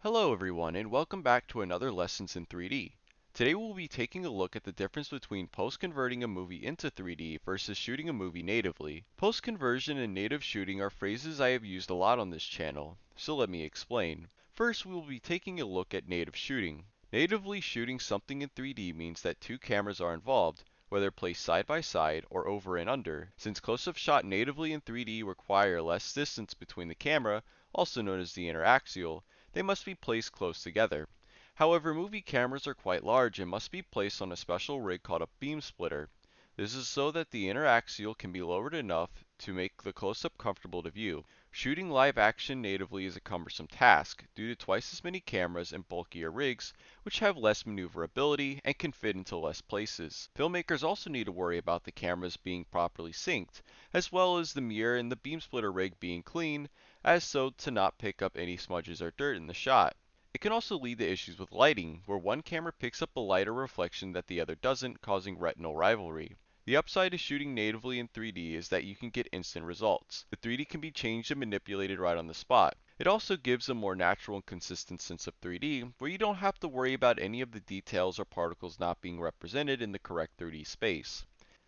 Hello everyone and welcome back to another Lessons in 3D. Today we'll be taking a look at the difference between post-converting a movie into 3D versus shooting a movie natively. Post-conversion and native shooting are phrases I have used a lot on this channel, so let me explain. First we will be taking a look at native shooting. Natively shooting something in 3D means that two cameras are involved, whether placed side by side or over and under. Since close-up shot natively in 3D require less distance between the camera, also known as the interaxial, they must be placed close together. However, movie cameras are quite large and must be placed on a special rig called a beam splitter. This is so that the interaxial can be lowered enough to make the close-up comfortable to view. Shooting live action natively is a cumbersome task due to twice as many cameras and bulkier rigs, which have less maneuverability and can fit into less places. Filmmakers also need to worry about the cameras being properly synced, as well as the mirror and the beam splitter rig being clean, as so to not pick up any smudges or dirt in the shot. It can also lead to issues with lighting, where one camera picks up a lighter reflection that the other doesn't, causing retinal rivalry. The upside to shooting natively in 3D is that you can get instant results. The 3D can be changed and manipulated right on the spot. It also gives a more natural and consistent sense of 3D, where you don't have to worry about any of the details or particles not being represented in the correct 3D space.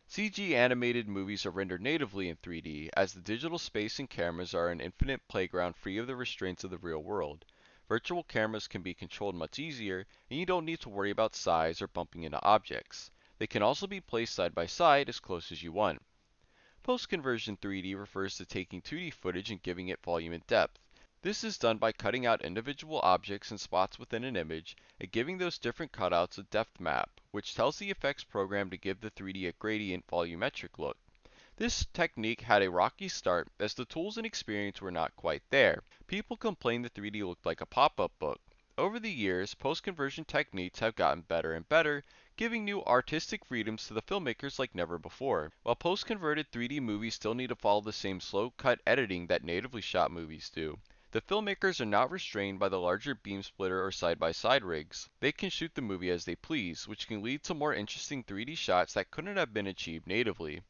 CG animated movies are rendered natively in 3D, as the digital space and cameras are an infinite playground free of the restraints of the real world. Virtual cameras can be controlled much easier, and you don't need to worry about size or bumping into objects. They can also be placed side by side as close as you want. Post-conversion 3D refers to taking 2D footage and giving it volume and depth. This is done by cutting out individual objects and spots within an image and giving those different cutouts a depth map, which tells the effects program to give the 3D a gradient volumetric look. This technique had a rocky start as the tools and experience were not quite there. People complained the 3D looked like a pop-up book. Over the years, post-conversion techniques have gotten better and better, giving new artistic freedoms to the filmmakers like never before. While post-converted 3D movies still need to follow the same slow-cut editing that natively shot movies do, the filmmakers are not restrained by the larger beam splitter or side-by-side rigs. They can shoot the movie as they please, which can lead to more interesting 3D shots that couldn't have been achieved natively.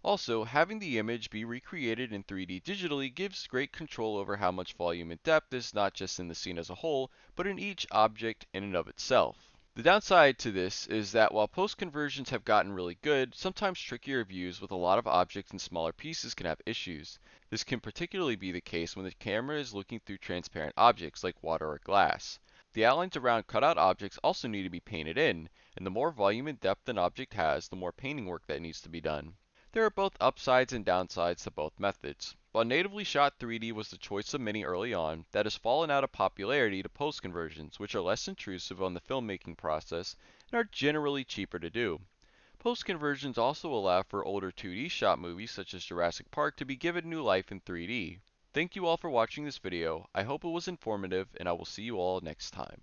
Also, having the image be recreated in 3D digitally gives great control over how much volume and depth is not just in the scene as a whole, but in each object in and of itself. The downside to this is that while post-conversions have gotten really good, sometimes trickier views with a lot of objects and smaller pieces can have issues. This can particularly be the case when the camera is looking through transparent objects like water or glass. The outlines around cutout objects also need to be painted in, and the more volume and depth an object has, the more painting work that needs to be done. There are both upsides and downsides to both methods. While natively shot 3D was the choice of many early on, that has fallen out of popularity to post-conversions, which are less intrusive on the filmmaking process and are generally cheaper to do. Post-conversions also allow for older 2D shot movies such as Jurassic Park to be given new life in 3D. Thank you all for watching this video. I hope it was informative, and I will see you all next time.